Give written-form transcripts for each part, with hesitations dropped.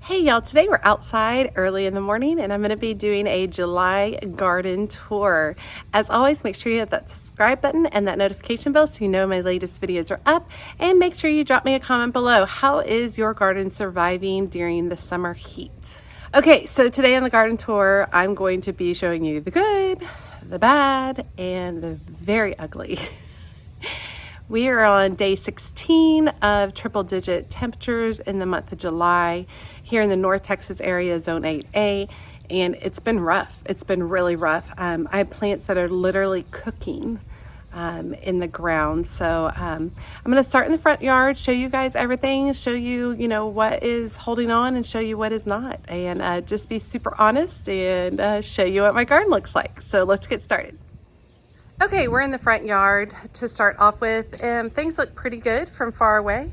Hey y'all, today we're outside early in the morning and I'm going to be doing a July garden tour. As always, make sure you hit that subscribe button and that notification bell so you know my latest videos are up, and make sure you drop me a comment below. How is your garden surviving during the summer heat? Okay, so today on the garden tour, I'm going to be showing you the good, the bad, and the very ugly. We are on day 16 of triple digit temperatures in the month of July here in the North Texas area, zone 8A, and it's been rough. It's been really rough. I have plants that are literally cooking in the ground. So I'm going to start in the front yard, show you guys everything, show you, what is holding on and show you what is not, and just be super honest and show you what my garden looks like. So let's get started. Okay, we're in the front yard to start off with, and things look pretty good from far away.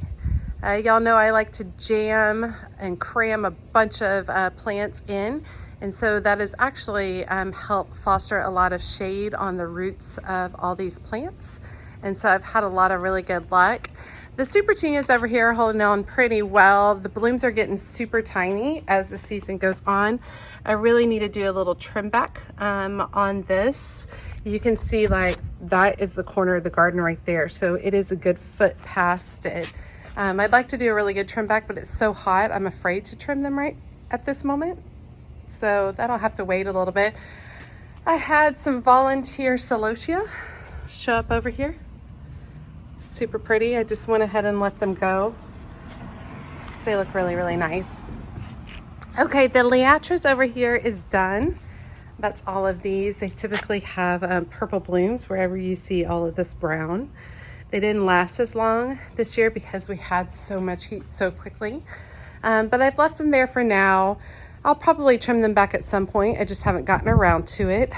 Y'all know I like to jam and cram a bunch of plants in, and so that has actually helped foster a lot of shade on the roots of all these plants, and so I've had a lot of really good luck. The Supertunias over here are holding on pretty well. The blooms are getting super tiny as the season goes on. I really need to do a little trim back on this. You can see like that is the corner of the garden right there. So it is a good foot past it. I'd like to do a really good trim back, but it's so hot. I'm afraid to trim them right at this moment. So that'll have to wait a little bit. I had some volunteer Celosia show up over here. Super pretty. I just went ahead and let them go. They look really, really nice. Okay, the Liatris over here is done. That's all of these. They typically have purple blooms wherever you see all of this brown. They didn't last as long this year because we had so much heat so quickly. But I've left them there for now. I'll probably trim them back at some point. I just haven't gotten around to it.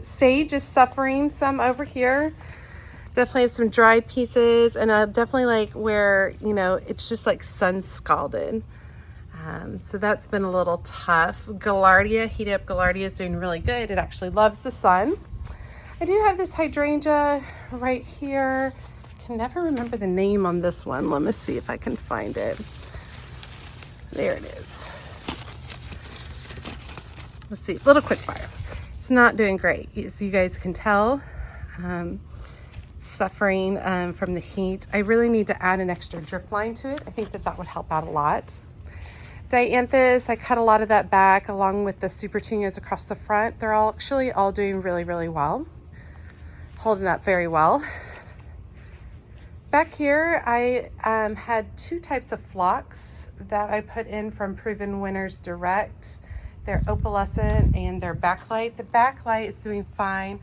Sage is suffering some over here. Definitely have some dried pieces, and I definitely like where, it's just like sun scalded. So that's been a little tough. Gaillardia, heated up Gaillardia is doing really good. It actually loves the sun. I do have this hydrangea right here. Can never remember the name on this one. Let me see if I can find it. There it is. Let's see, little quick fire. It's not doing great, as you guys can tell. Suffering from the heat. I really need to add an extra drip line to it. I think that would help out a lot. Dianthus, I cut a lot of that back along with the Supertunias across the front. They're actually all doing really, really well. Holding up very well. Back here, I had two types of phlox that I put in from Proven Winners Direct. They're opalescent and they're backlight. The backlight is doing fine.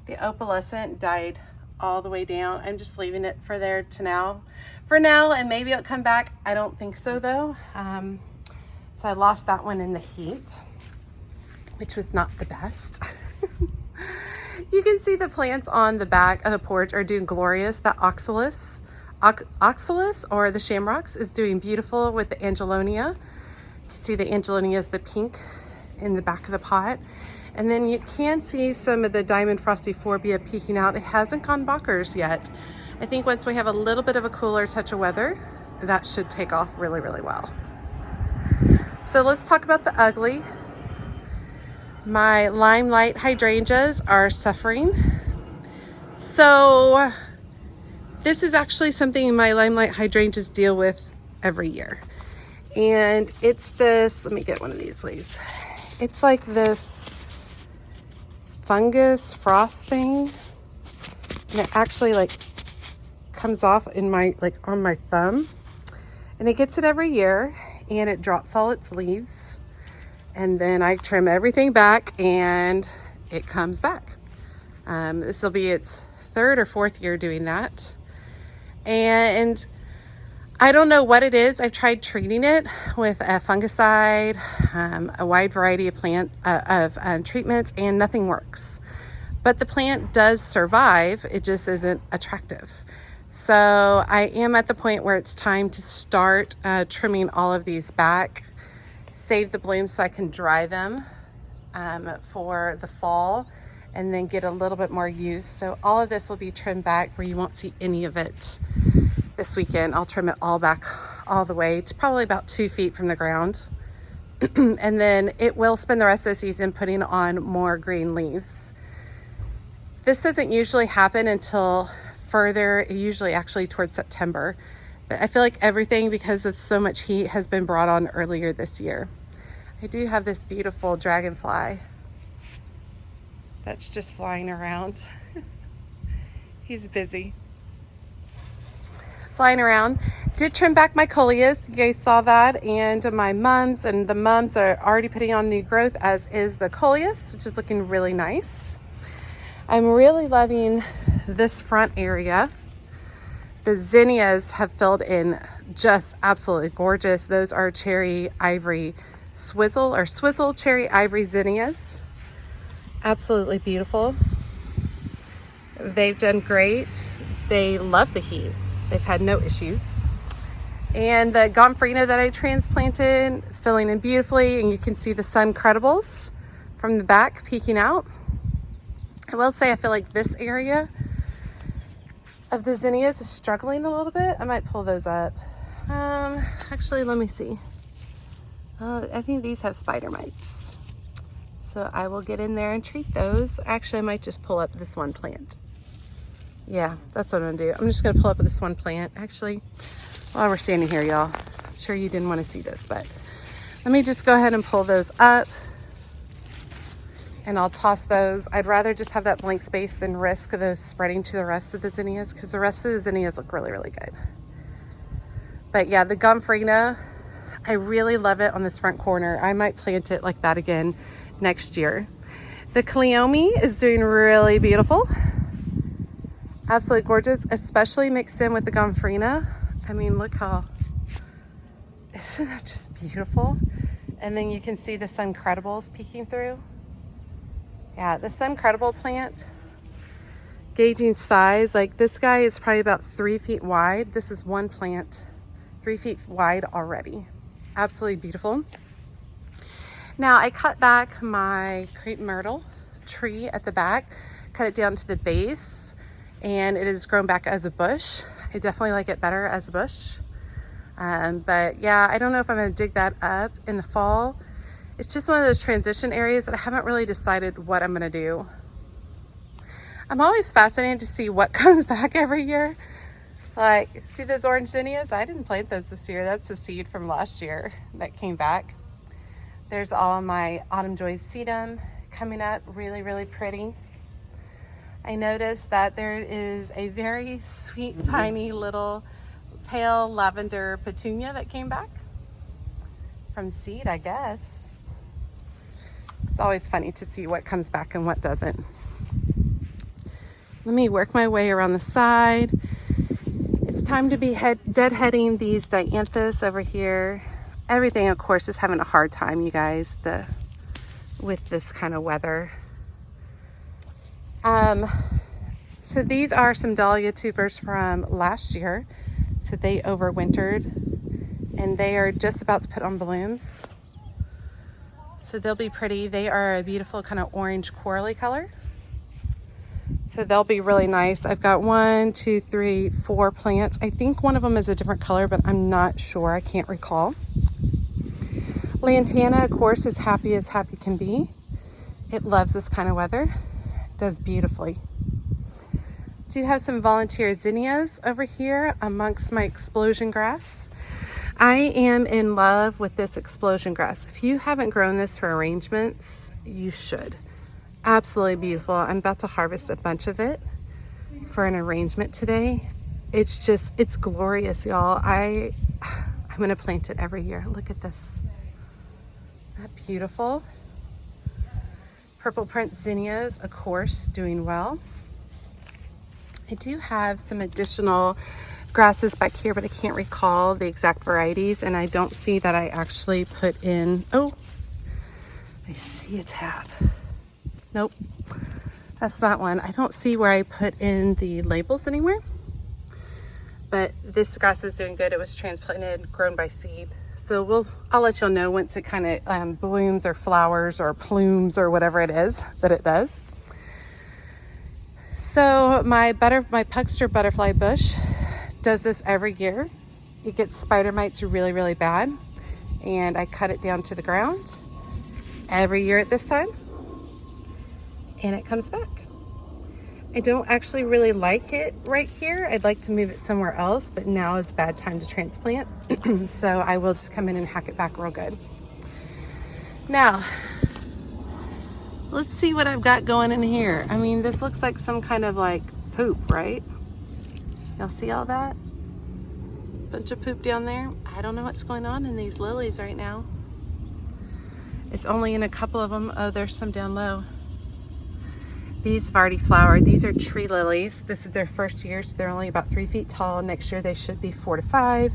The opalescent died all the way down. I'm just leaving it for now, and maybe it'll come back. I don't think so though. So I lost that one in the heat, which was not the best. You can see the plants on the back of the porch are doing glorious. That oxalis or the shamrocks is doing beautiful with the angelonia. You can see the angelonia is the pink in the back of the pot. And then you can see some of the diamond frostiforbia peeking out. It hasn't gone bonkers yet. I think once we have a little bit of a cooler touch of weather, that should take off really, really well. So let's talk about the ugly. My limelight hydrangeas are suffering. So this is actually something my limelight hydrangeas deal with every year. And it's this, let me get one of these leaves. It's like this fungus frost thing. And it actually comes off in my, on my thumb. And it gets it every year. And it drops all its leaves, and then I trim everything back and it comes back. This will be its third or fourth year doing that, and I don't know what it is. I've tried treating it with a fungicide, a wide variety of treatments, and nothing works. But the plant does survive. It just isn't attractive. So I am at the point where it's time to start trimming all of these back, save the blooms so I can dry them for the fall, and then get a little bit more use. So all of this will be trimmed back where you won't see any of it this weekend. I'll trim it all back all the way to probably about 2 feet from the ground. And then it will spend the rest of the season putting on more green leaves. This doesn't usually happen until further, usually actually towards September. But I feel like everything, because of so much heat, has been brought on earlier this year. I do have this beautiful dragonfly that's just flying around. He's busy flying around. Did trim back my coleus, you guys saw that, and my mums, and the mums are already putting on new growth, as is the coleus, which is looking really nice. I'm really loving this front area. The zinnias have filled in just absolutely gorgeous. Those are cherry ivory swizzle cherry ivory zinnias. Absolutely beautiful. They've done great. They love the heat. They've had no issues. And the gomphrena that I transplanted is filling in beautifully, and you can see the sun credibles from the back peeking out. I will say I feel like this area of the zinnias is struggling a little bit. I might pull those up. Actually, let me see. I think these have spider mites. So I will get in there and treat those. Actually, I might just pull up this one plant. Yeah, that's what I'm gonna do. I'm just gonna pull up this one plant. Actually, while we're standing here, y'all, I'm sure you didn't want to see this, but let me just go ahead and pull those up, and I'll toss those. I'd rather just have that blank space than risk those spreading to the rest of the zinnias, because the rest of the zinnias look really, really good. But yeah, the gomphrena, I really love it on this front corner. I might plant it like that again next year. The cleome is doing really beautiful. Absolutely gorgeous, especially mixed in with the gomphrena. I mean, look how, isn't that just beautiful? And then you can see the sun credibles peeking through. Yeah, the sun credible plant, gauging size, like this guy is probably about 3 feet wide. This is one plant, 3 feet wide already. Absolutely beautiful. Now I cut back my crepe myrtle tree at the back, cut it down to the base, and it has grown back as a bush. I definitely like it better as a bush. But yeah, I don't know if I'm gonna dig that up in the fall. It's just one of those transition areas that I haven't really decided what I'm gonna do. I'm always fascinated to see what comes back every year. Like, see those orange zinnias? I didn't plant those this year. That's the seed from last year that came back. There's all my autumn joy sedum coming up, really, really pretty. I noticed that there is a very sweet, tiny little pale lavender petunia that came back from seed, I guess. It's always funny to see what comes back and what doesn't. Let me work my way around the side. It's time to be deadheading these dianthus over here. Everything, of course, is having a hard time, you guys, with this kind of weather. So these are some dahlia tubers from last year. So they overwintered, and they are just about to put on blooms. So they'll be pretty. They are a beautiful kind of orange corally color. So they'll be really nice. I've got 1, 2, 3, 4 plants. I think one of them is a different color, but I'm not sure. I can't recall. Lantana, of course, is happy as happy can be. It loves this kind of weather. It does beautifully. Do have some volunteer zinnias over here amongst my explosion grass. I am in love with this explosion grass. If you haven't grown this for arrangements, you should. Absolutely beautiful. I'm about to harvest a bunch of it for an arrangement today. It's glorious, y'all. I'm gonna plant it every year. Look at this. Isn't that beautiful? Purple print zinnias, of course, doing well. I do have some additional grasses back here, but I can't recall the exact varieties, and I don't see that I actually put in, oh, I see a tab. Nope, that's not one. I don't see where I put in the labels anywhere, but this grass is doing good. It was transplanted, grown by seed. So I'll let y'all know once it kind of blooms or flowers or plumes or whatever it is that it does. So my Puxter butterfly bush does this every year. it gets spider mites really, really bad. And I cut it down to the ground every year at this time, and it comes back. I don't actually really like it right here. I'd like to move it somewhere else, but now it's a bad time to transplant. So I will just come in and hack it back real good. Now, let's see what I've got going in here. I mean, this looks like some kind of like poop, right? Y'all see all that? Bunch of poop down there. I don't know what's going on in these lilies right now. It's only in a couple of them. Oh, there's some down low. These have already flowered. These are tree lilies. This is their first year, so they're only about 3 feet tall. Next year they should be 4 to 5,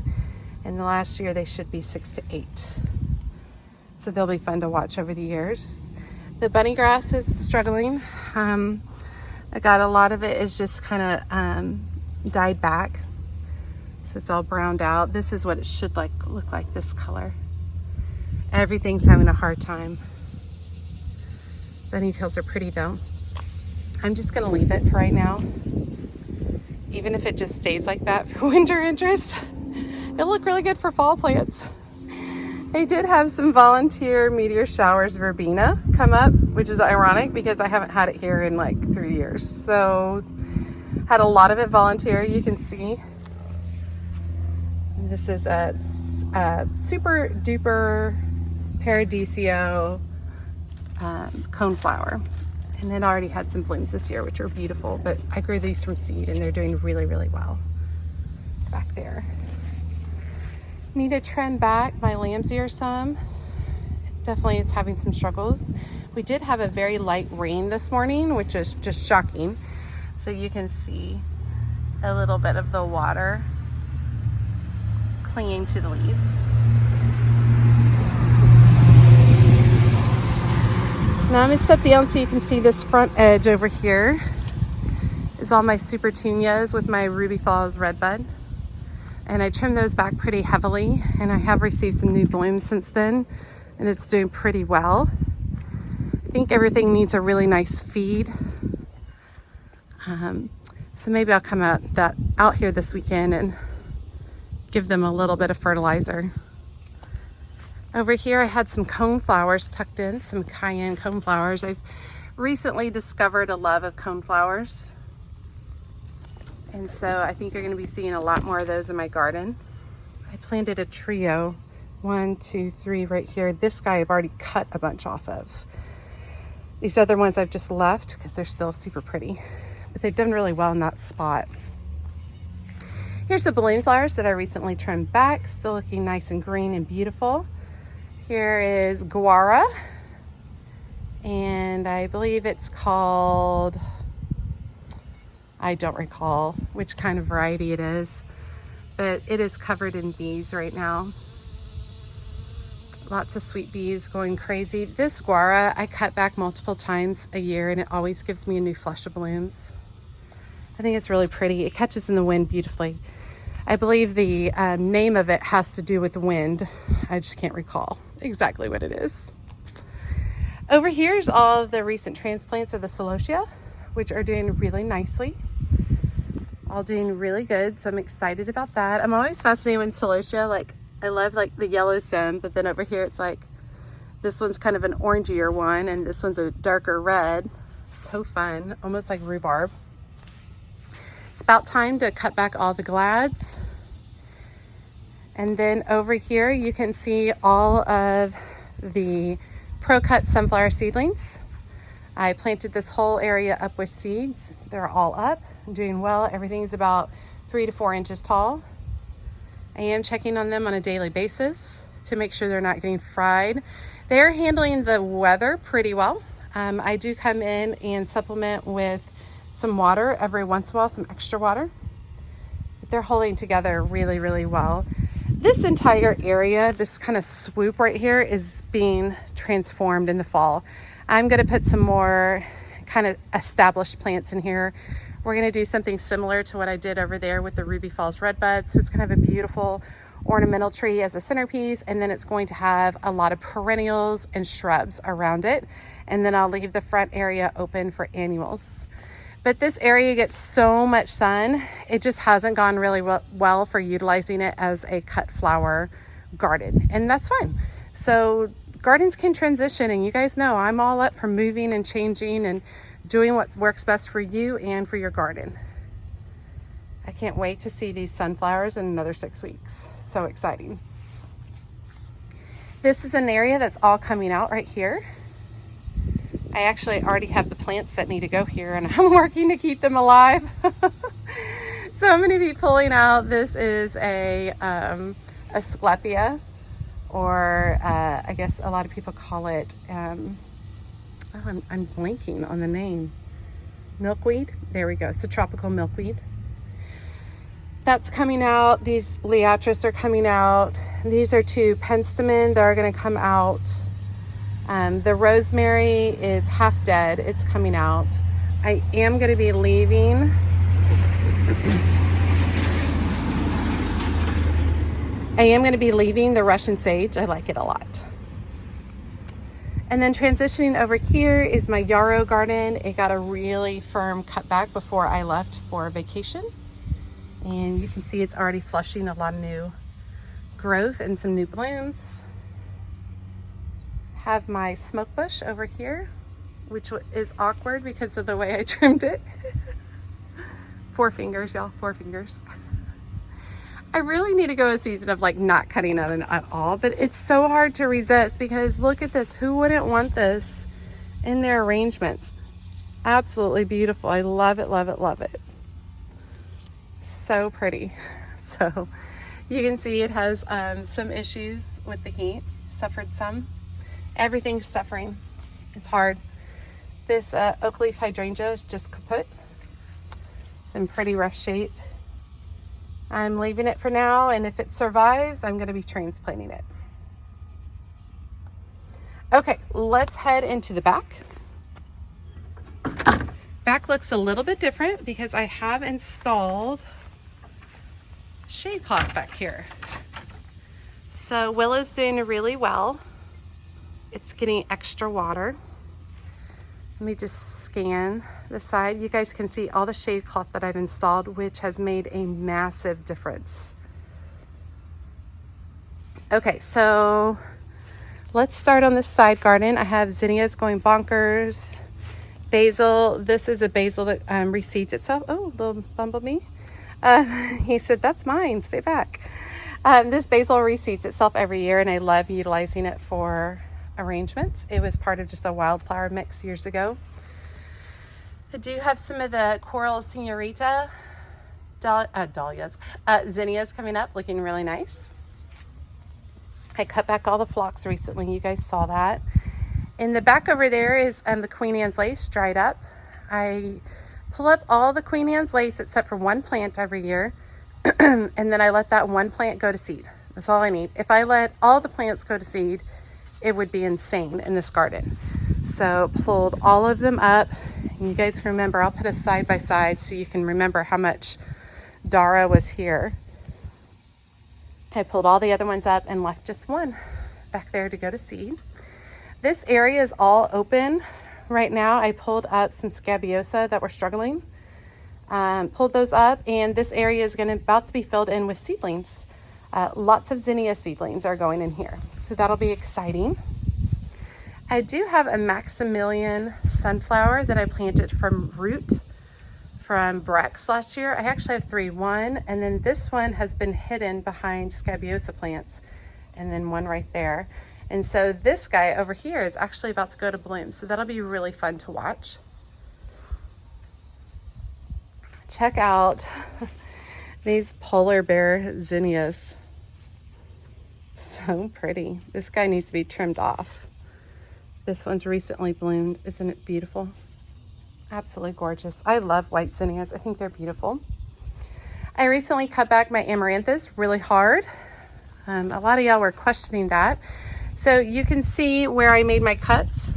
and the last year they should be 6 to 8. So they'll be fun to watch over the years. The bunny grass is struggling. I got a lot of it is just kind of died back, so it's all browned out. This is what it should look like, this color. Everything's having a hard time. Bunny tails are pretty though. I'm just gonna leave it for right now. Even if it just stays like that for winter interest, it'll look really good for fall plants. They did have some volunteer meteor showers verbena come up, which is ironic because I haven't had it here in like 3 years. So had a lot of it volunteer, you can see. This is a super duper Paradiso coneflower. And it already had some blooms this year, which are beautiful, but I grew these from seed and they're doing really, really well back there. Need to trim back my lamb's ear some. It definitely is having some struggles. We did have a very light rain this morning, which is just shocking. So you can see a little bit of the water clinging to the leaves. Now I'm gonna step down so you can see this front edge over here is all my Supertunias with my Ruby Falls redbud. And I trimmed those back pretty heavily, and I have received some new blooms since then, and it's doing pretty well. I think everything needs a really nice feed. So maybe I'll come out here this weekend and give them a little bit of fertilizer. Over here I had some coneflowers tucked in, some cayenne coneflowers. I've recently discovered a love of coneflowers, and so I think you're going to be seeing a lot more of those in my garden. I planted a trio, 1, 2, 3 right here. This guy I've already cut a bunch off of. These other ones I've just left because they're still super pretty, but they've done really well in that spot. Here's the balloon flowers that I recently trimmed back, still looking nice and green and beautiful. Here is guara, and I believe it's called, I don't recall which kind of variety it is, but it is covered in bees right now. Lots of sweet bees going crazy. This guara I cut back multiple times a year, and it always gives me a new flush of blooms. I think it's really pretty. It catches in the wind beautifully. I believe the name of it has to do with wind. I just can't recall exactly what it is. Over here is all the recent transplants of the Celosia, which are doing really nicely. All doing really good, so I'm excited about that. I'm always fascinated with Celosia. Like, I love like the yellow stem, but then over here it's like, this one's kind of an orangier one, and this one's a darker red. So fun, almost like rhubarb. It's about time to cut back all the glads. And then over here, you can see all of the pro-cut sunflower seedlings. I planted this whole area up with seeds. They're all up, doing well. Everything's about 3 to 4 inches tall. I am checking on them on a daily basis to make sure they're not getting fried. They're handling the weather pretty well. I do come in and supplement with some water every once in a while, some extra water. But they're holding together really, really well. This entire area, this kind of swoop right here, is being transformed in the fall. I'm going to put some more kind of established plants in here. We're going to do something similar to what I did over there with the Ruby Falls redbud. So it's going to have a beautiful ornamental tree as a centerpiece, and then it's going to have a lot of perennials and shrubs around it. And then I'll leave the front area open for annuals. But this area gets so much sun, it just hasn't gone really well for utilizing it as a cut flower garden, and that's fine. So gardens can transition, and you guys know I'm all up for moving and changing and doing what works best for you and for your garden. I can't wait to see these sunflowers in another 6 weeks. So exciting. This is an area that's all coming out right here. I actually already have the plants that need to go here, and I'm working to keep them alive. So I'm going to be pulling out. This is a Asclepia, or I guess a lot of people call it, I'm blanking on the name. Milkweed. There we go. It's a tropical milkweed. That's coming out. These Liatris are coming out. These are two penstemon that are going to come out. The rosemary is half dead. It's coming out. I am going to be leaving. The Russian sage. I like it a lot. And then transitioning over here is my Yarrow Garden. It got a really firm cutback before I left for vacation. And you can see it's already flushing a lot of new growth and some new blooms. Have my smoke bush over here, which is awkward because of the way I trimmed it. 4 fingers, y'all, 4 fingers. I really need to go a season of like not cutting it at all, but it's so hard to resist because look at this. Who wouldn't want this in their arrangements? Absolutely beautiful. I love it, love it, love it. So pretty. So you can see it has some issues with the heat. Suffered some. Everything's suffering. It's hard. This oak leaf hydrangea is just kaput. It's in pretty rough shape. I'm leaving it for now, and if it survives, I'm going to be transplanting it. Okay, let's head into the back. Back looks a little bit different because I have installed shade cloth back here. So Willow's doing really well. It's getting extra water. Let me just scan the side. You guys can see all the shade cloth that I've installed, which has made a massive difference. Okay, so let's start on this side garden. I have zinnias going bonkers. Basil, this is a basil that reseeds itself. Oh, little bumblebee. He said, that's mine, stay back. This basil reseeds itself every year, and I love utilizing it for arrangements. It was part of just a wildflower mix years ago. I do have some of the Coral Senorita dahlias, zinnias coming up, looking really nice. I cut back all the phlox recently. You guys saw that. In the back over there is the Queen Anne's lace dried up. I pull up all the Queen Anne's lace except for one plant every year. And then I let that one plant go to seed. That's all I need. If I let all the plants go to seed, it would be insane in this garden. So pulled all of them up. And you guys remember, I'll put a side by side so you can remember how much Dara was here. I pulled all the other ones up and left just one back there to go to seed. This area is all open right now. I pulled up some Scabiosa that were struggling. Pulled those up, and this area is about to be filled in with seedlings. Lots of zinnia seedlings are going in here, so that'll be exciting. I do have a Maximilian Sunflower that I planted from root from Brex last year. I actually have 3. One, and then this one has been hidden behind Scabiosa plants, and then one right there. And so this guy over here is actually about to go to bloom, so that'll be really fun to watch. Check out these polar bear zinnias. So pretty. This guy needs to be trimmed off. This one's recently bloomed. Isn't it beautiful? Absolutely gorgeous. I love white zinnias. I think they're beautiful. I recently cut back my Amaranthus really hard. A lot of y'all were questioning that. So you can see where I made my cuts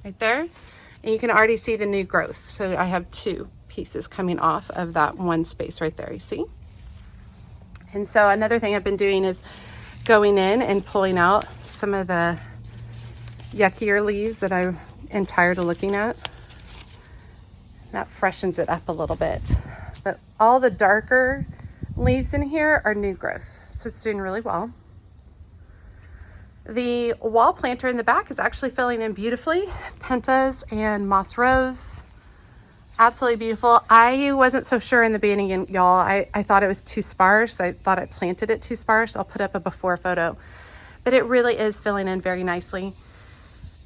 right there, and you can already see the new growth. So I have 2 pieces coming off of that one space right there, you see? And so another thing I've been doing is going in and pulling out some of the yuckier leaves that I am tired of looking at. That freshens it up a little bit. But all the darker leaves in here are new growth, so it's doing really well. The wall planter in the back is actually filling in beautifully. Pentas and moss rose. Absolutely beautiful. I wasn't so sure in the beginning, y'all. I thought it was too sparse. I thought I planted it too sparse. I'll put up a before photo. But it really is filling in very nicely.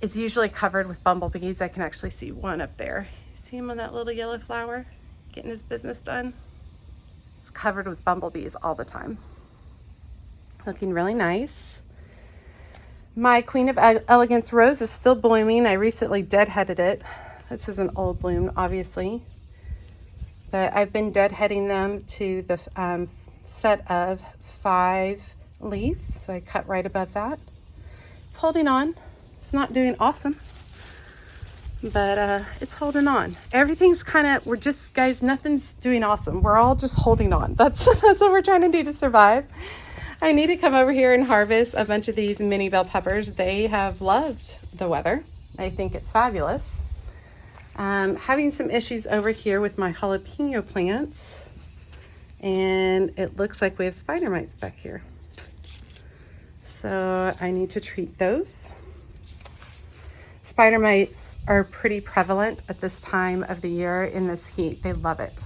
It's usually covered with bumblebees. I can actually see one up there. See him on that little yellow flower? Getting his business done. It's covered with bumblebees all the time. Looking really nice. My Queen of Elegance rose is still blooming. I recently deadheaded it. This is an old bloom, obviously. But I've been deadheading them to the set of 5 leaves. So I cut right above that. It's holding on. It's not doing awesome, but it's holding on. Everything's kind of, we're just, guys, nothing's doing awesome. We're all just holding on. That's what we're trying to do to survive. I need to come over here and harvest a bunch of these mini bell peppers. They have loved the weather. I think it's fabulous. Having some issues over here with my jalapeno plants, and it looks like we have spider mites back here. So I need to treat those. Spider mites are pretty prevalent at this time of the year in this heat. They love it.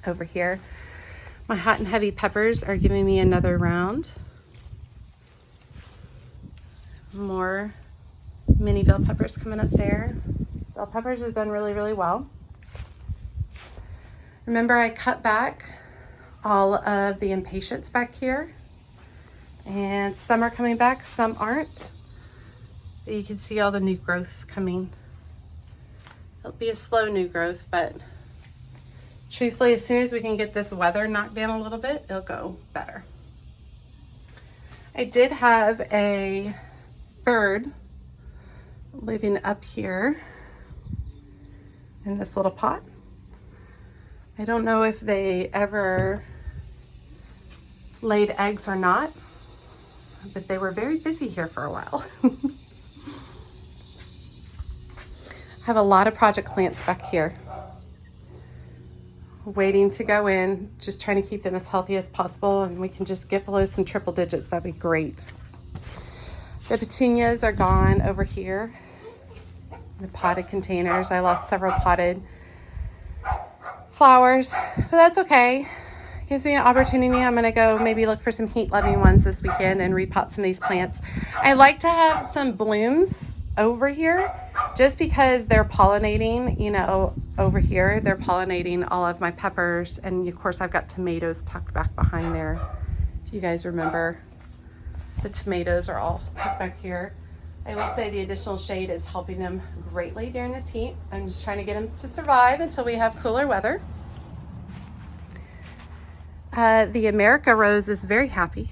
Over here, my hot and heavy peppers are giving me another round. More mini bell peppers coming up there. Bell peppers has done really, really well. Remember, I cut back all of the impatiens back here, and some are coming back, some aren't. But you can see all the new growth coming. It'll be a slow new growth, but truthfully, as soon as we can get this weather knocked down a little bit, it'll go better. I did have a bird living up here in this little pot. I don't know if they ever laid eggs or not, but they were very busy here for a while. I have a lot of project plants back here waiting to go in, just trying to keep them as healthy as possible, and we can just get below some triple digits. That'd be great. The petunias are gone over here, the potted containers. I lost several potted flowers, but that's okay. Gives me an opportunity. I'm gonna go maybe look for some heat loving ones this weekend and repot some of these plants. I like to have some blooms over here just because they're pollinating, you know, over here. They're pollinating all of my peppers, and of course I've got tomatoes tucked back behind there. If you guys remember, the tomatoes are all tucked back here. I will say the additional shade is helping them greatly during this heat. I'm just trying to get them to survive until we have cooler weather. The America rose is very happy.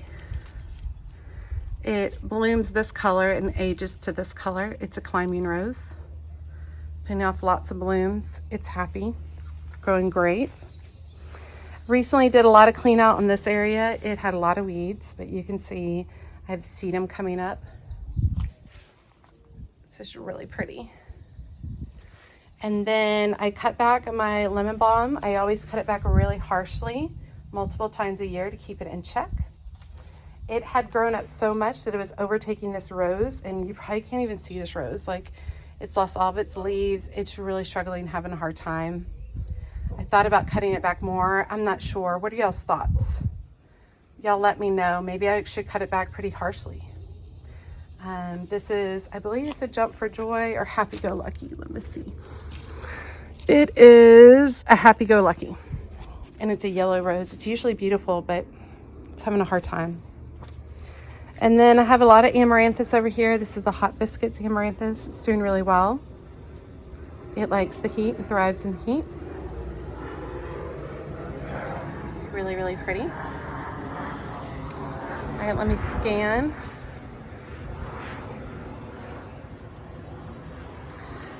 It blooms this color and ages to this color. It's a climbing rose, putting off lots of blooms. It's happy. It's growing great. Recently did a lot of clean out in this area. It had a lot of weeds, but you can see I have sedum coming up. It's just really pretty. And then I cut back my lemon balm. I always cut it back really harshly, multiple times a year to keep it in check. It had grown up so much that it was overtaking this rose, and you probably can't even see this rose. Like, it's lost all of its leaves. It's really struggling, having a hard time. I thought about cutting it back more. I'm not sure. What are y'all's thoughts? Y'all let me know. Maybe I should cut it back pretty harshly. This is, I believe it's a Jump for Joy or Happy Go Lucky. Let me see. It is a Happy Go Lucky, and it's a yellow rose. It's usually beautiful, but it's having a hard time. And then I have a lot of Amaranthus over here. This is the Hot Biscuits Amaranthus. It's doing really well. It likes the heat and thrives in the heat. Really, really pretty. All right, let me scan.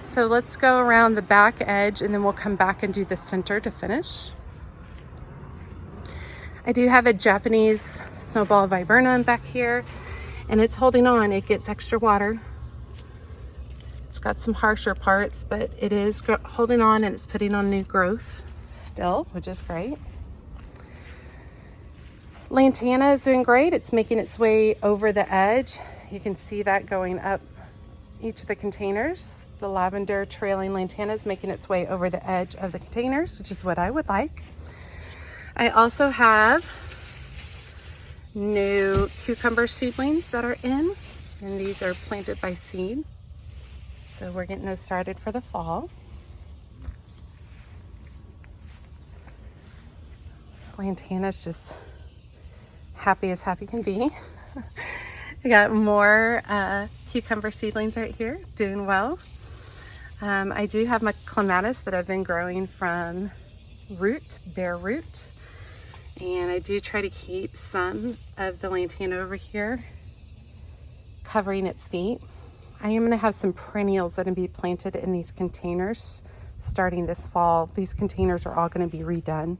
So let's go around the back edge, and then we'll come back and do the center to finish. I do have a Japanese Snowball Viburnum back here, and it's holding on. It gets extra water. It's got some harsher parts, but it is holding on and it's putting on new growth still, which is great. Lantana is doing great. It's making its way over the edge. You can see that going up each of the containers. The lavender trailing lantana is making its way over the edge of the containers, which is what I would like. I also have new cucumber seedlings that are in, and these are planted by seed. So we're getting those started for the fall. Lantana's just happy as happy can be. I got more cucumber seedlings right here, doing well. I do have my clematis that I've been growing from root, bare root. And I do try to keep some of the lantana over here covering its feet. I am gonna have some perennials that are gonna be planted in these containers starting this fall. These containers are all gonna be redone.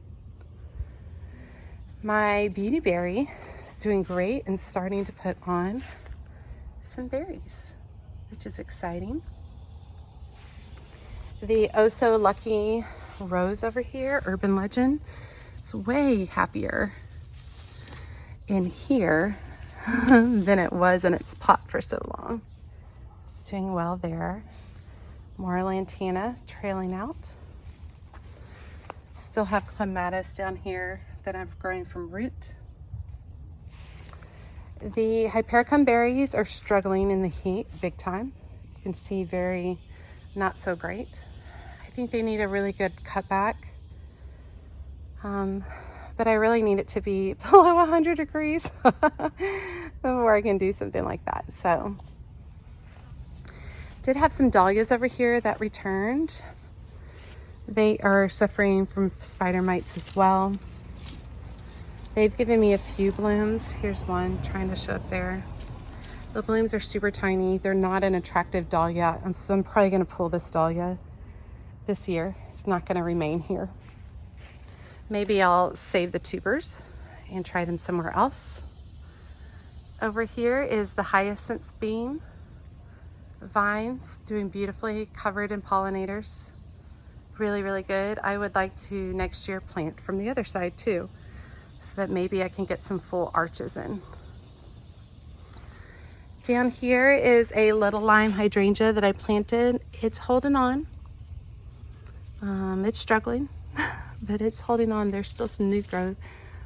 My beautyberry is doing great and starting to put on some berries, which is exciting. The Oh So Lucky rose over here, Urban Legend, it's way happier in here than it was in its pot for so long. It's doing well there. More lantana trailing out. Still have clematis down here that I'm growing from root. The hypericum berries are struggling in the heat big time. You can see very not so great. I think they need a really good cutback. But I really need it to be below 100 degrees before I can do something like that. So, did have some dahlias over here that returned. They are suffering from spider mites as well. They've given me a few blooms. Here's one trying to show up there. The blooms are super tiny. They're not an attractive dahlia. So I'm probably going to pull this dahlia this year. It's not going to remain here. Maybe I'll save the tubers and try them somewhere else. Over here is the hyacinth bean. Vines doing beautifully, covered in pollinators. Really, really good. I would like to next year plant from the other side too, so that maybe I can get some full arches in. Down here is a little lime hydrangea that I planted. It's holding on. It's struggling, but it's holding on. There's still some new growth.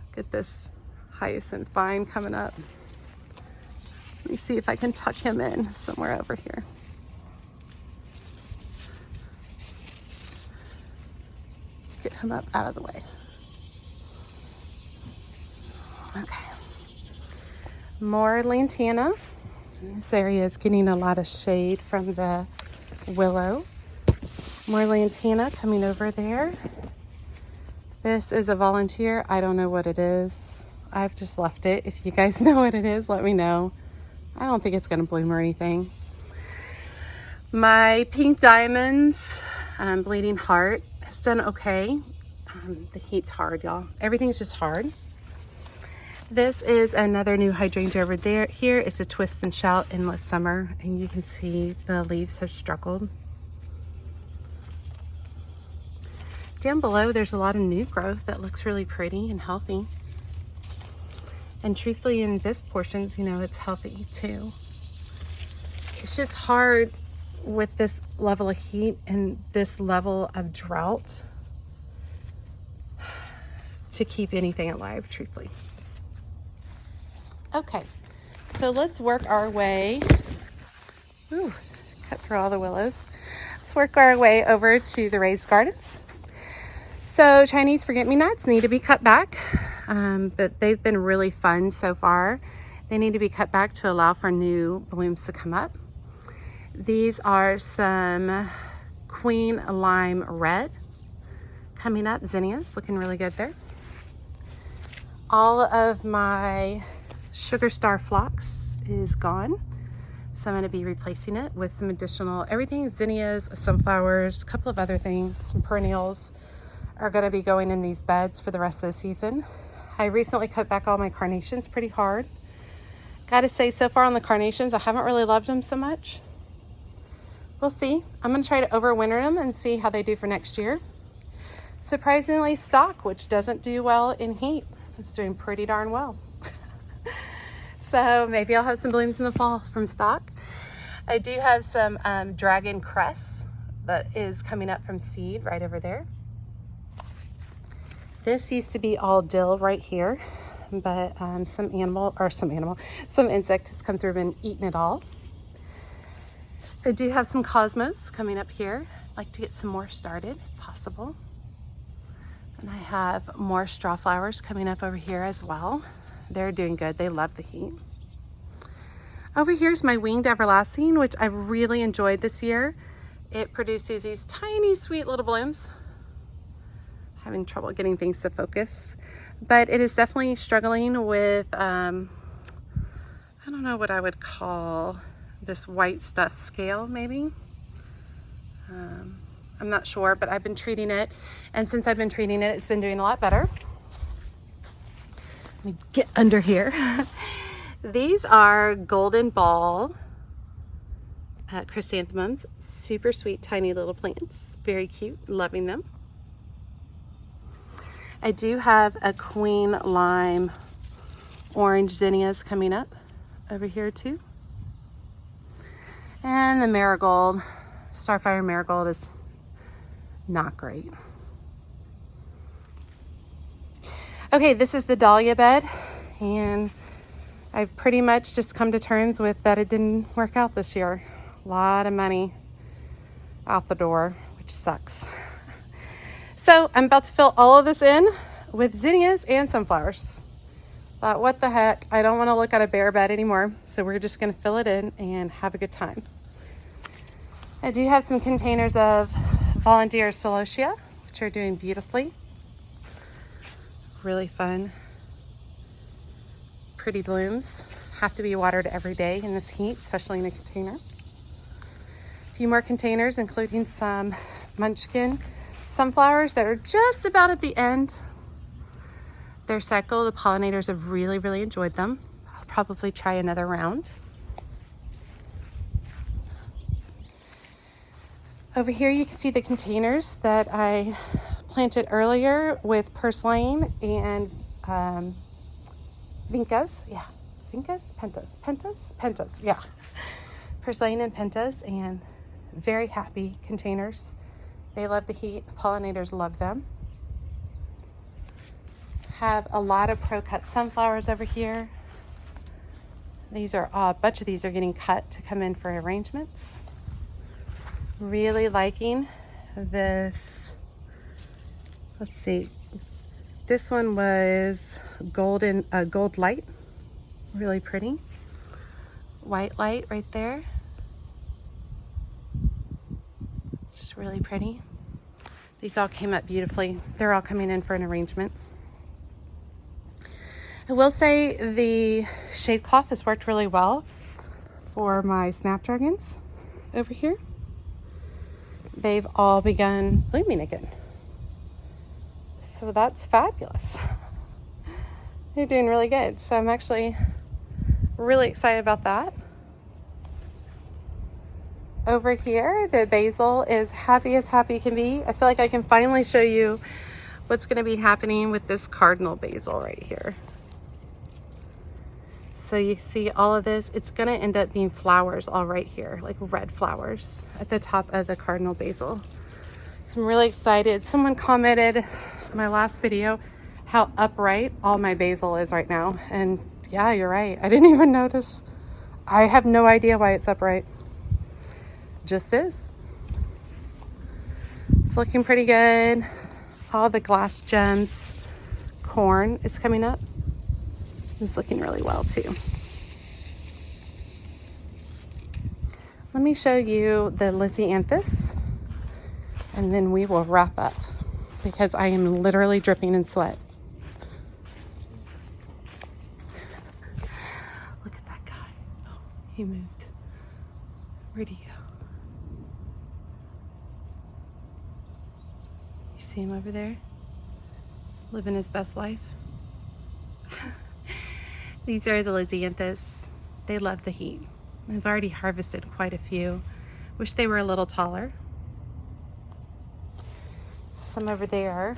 Look at this hyacinth vine coming up. Let me see if I can tuck him in somewhere over here. Get him up out of the way. Okay. More lantana. This area is getting a lot of shade from the willow. More lantana coming over there. This is a volunteer. I don't know what it is. I've just left it. If you guys know what it is, let me know. I don't think it's going to bloom or anything. My pink diamonds, bleeding heart, has done okay. The heat's hard, y'all. Everything's just hard. This is another new hydrangea over there. Here is a twist and shout endless summer, and you can see the leaves have struggled. Down below, there's a lot of new growth that looks really pretty and healthy. And truthfully, in this portions, you know, it's healthy too. It's just hard with this level of heat and this level of drought to keep anything alive, truthfully. Okay, so let's work our way. Ooh, cut through all the willows. Let's work our way over to the raised gardens. So Chinese forget-me-nots need to be cut back, but they've been really fun so far. They need to be cut back to allow for new blooms to come up. These are some Queen Lime Red coming up, zinnias, looking really good there. All of my Sugar Star Phlox is gone, so I'm going to be replacing it with some additional, everything zinnias, sunflowers, a couple of other things, some perennials are going to be going in these beds for the rest of the season. I recently cut back all my carnations pretty hard. Gotta say, so far on the carnations, I haven't really loved them so much. we'll see. I'm going to try to overwinter them and see how they do for next year. Surprisingly, stock, which doesn't do well in heat, is doing pretty darn well. So maybe I'll have some blooms in the fall from stock. I do have some dragon cress that is coming up from seed right over there. This used to be all dill right here, but some insect has come through and eaten it all. I do have some cosmos coming up here. I'd like to get some more started if possible. And I have more straw flowers coming up over here as well. They're doing good. They love the heat. Over here's my winged everlasting, which I really enjoyed this year. It produces these tiny, sweet little blooms. Having trouble getting things to focus, but it is definitely struggling with, I don't know what I would call this white stuff scale, maybe. I'm not sure, but I've been treating it, and since I've been treating it, it's been doing a lot better. Let me get under here. These are golden ball chrysanthemums, super sweet, tiny little plants, very cute, loving them. I do have a queen lime orange zinnias coming up over here too. And the marigold, starfire marigold, is not great. Okay, this is the Dahlia Bed, and I've pretty much just come to terms with that it didn't work out this year. A lot of money out the door, which sucks. So I'm about to fill all of this in with zinnias and sunflowers. Thought, what the heck? I don't want to look at a bare bed anymore. So we're just going to fill it in and have a good time. I do have some containers of volunteer Celosia, which are doing beautifully. Really fun. Pretty blooms. Have to be watered every day in this heat, especially in a container. A few more containers, including some munchkin sunflowers that are just about at the end. Their cycle, the pollinators have really, really enjoyed them. I'll probably try another round. Over here you can see the containers that I planted earlier with purslane and vincas. Yeah, vincas, pentas, yeah. Purslane and pentas, and very happy containers. They love the heat. The pollinators love them. Have a lot of pro-cut sunflowers over here. These are a bunch of these are getting cut to come in for arrangements. Really liking this. Let's see. This one was gold light. Really pretty. White light right there. Just really pretty. These all came up beautifully. They're all coming in for an arrangement. I will say the shade cloth has worked really well for my snapdragons over here. They've all begun blooming again. So that's fabulous. They're doing really good. So I'm actually really excited about that. Over here, the basil is happy as happy can be. I feel like I can finally show you what's going to be happening with this cardinal basil right here. So you see all of this, it's going to end up being flowers all right here, like red flowers at the top of the cardinal basil. So I'm really excited. Someone commented in my last video how upright all my basil is right now. And yeah, you're right. I didn't even notice. I have no idea why it's upright. Just is. It's looking pretty good. All the glass gems corn is coming up. It's looking really well too. Let me show you the Lantana, and then we will wrap up because I am literally dripping in sweat. Look at that guy. Oh, he moved. Where'd he go? You see him over there? Living his best life. These are the Lantana. They love the heat. I've already harvested quite a few. Wish they were a little taller. Some over there,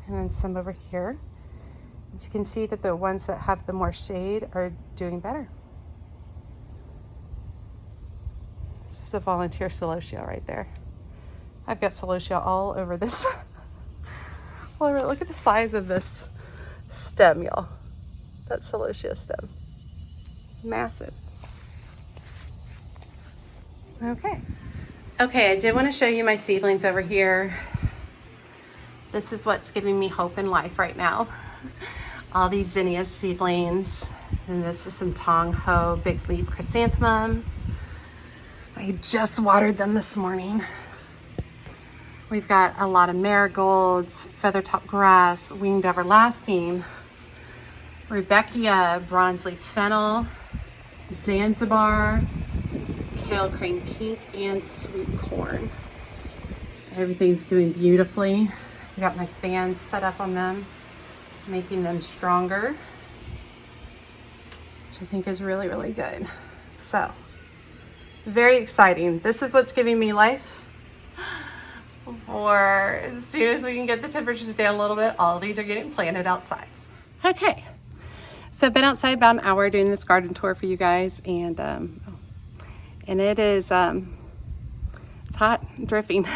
and then some over here. You can see that the ones that have the more shade are doing better. This is a volunteer Celosia right there. I've got Celosia all over this. Look at the size of this stem, y'all. That Celosia stem. Massive. Okay. Okay, I did want to show you my seedlings over here. This is what's giving me hope in life right now. All these zinnias seedlings. And this is some Tong Ho big leaf chrysanthemum. I just watered them this morning. We've got a lot of marigolds, feathertop grass, winged everlasting, Rebecca, bronze leaf fennel, Zanzibar, kale crane pink, and sweet corn. Everything's doing beautifully. I got my fans set up on them, making them stronger, which I think is really, really good. So, very exciting. This is what's giving me life. Or as soon as we can get the temperatures down a little bit, all these are getting planted outside. Okay, so I've been outside about an hour doing this garden tour for you guys, and it is it's hot, dripping.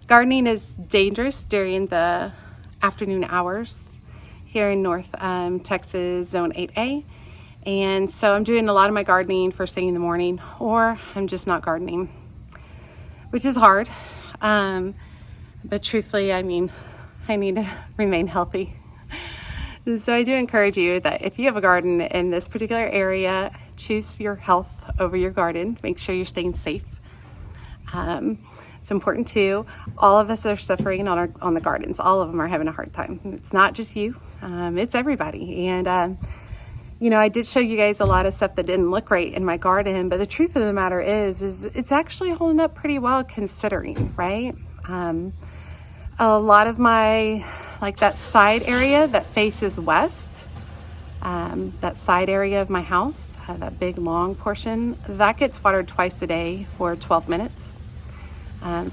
Gardening is dangerous during the afternoon hours here in North Texas, Zone 8A. And so I'm doing a lot of my gardening first thing in the morning, or I'm just not gardening, which is hard. But truthfully, I mean, I need to remain healthy. So I do encourage you that if you have a garden in this particular area, choose your health over your garden. Make sure you're staying safe. It's important too. All of us are suffering on the gardens. All of them are having a hard time. It's not just you. It's everybody. And you know, I did show you guys a lot of stuff that didn't look great in my garden, but the truth of the matter is it's actually holding up pretty well considering, right? A lot of my, like that side area that faces west, that side area of my house, that big long portion, that gets watered twice a day for 12 minutes.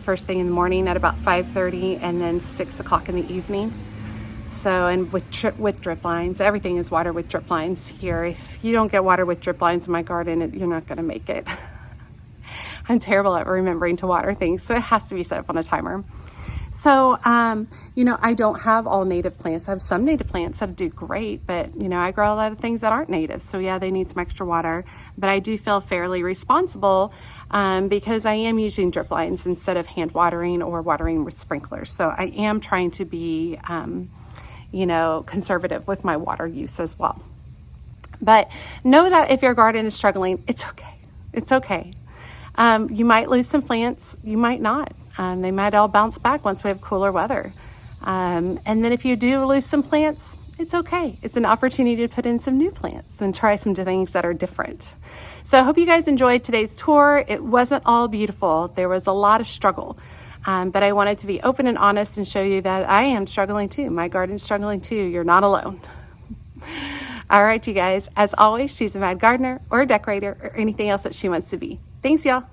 First thing in the morning at about 5:30 and then 6 o'clock in the evening. So, and with drip lines, everything is watered with drip lines here. If you don't get water with drip lines in my garden, you're not going to make it. I'm terrible at remembering to water things, so it has to be set up on a timer. So, you know, I don't have all native plants. I have some native plants that do great, but, you know, I grow a lot of things that aren't native. So, yeah, they need some extra water. But I do feel fairly responsible because I am using drip lines instead of hand watering or watering with sprinklers. So I am trying to be you know, conservative with my water use as well. But know that if your garden is struggling, it's okay. It's okay. You might lose some plants. You might not. They might all bounce back once we have cooler weather. And then if you do lose some plants, it's okay. It's an opportunity to put in some new plants and try some things that are different. So I hope you guys enjoyed today's tour. It wasn't all beautiful. There was a lot of struggle. But I wanted to be open and honest and show you that I am struggling too. My garden's struggling too. You're not alone. All right, you guys. As always, she's a mad gardener or a decorator or anything else that she wants to be. Thanks, y'all.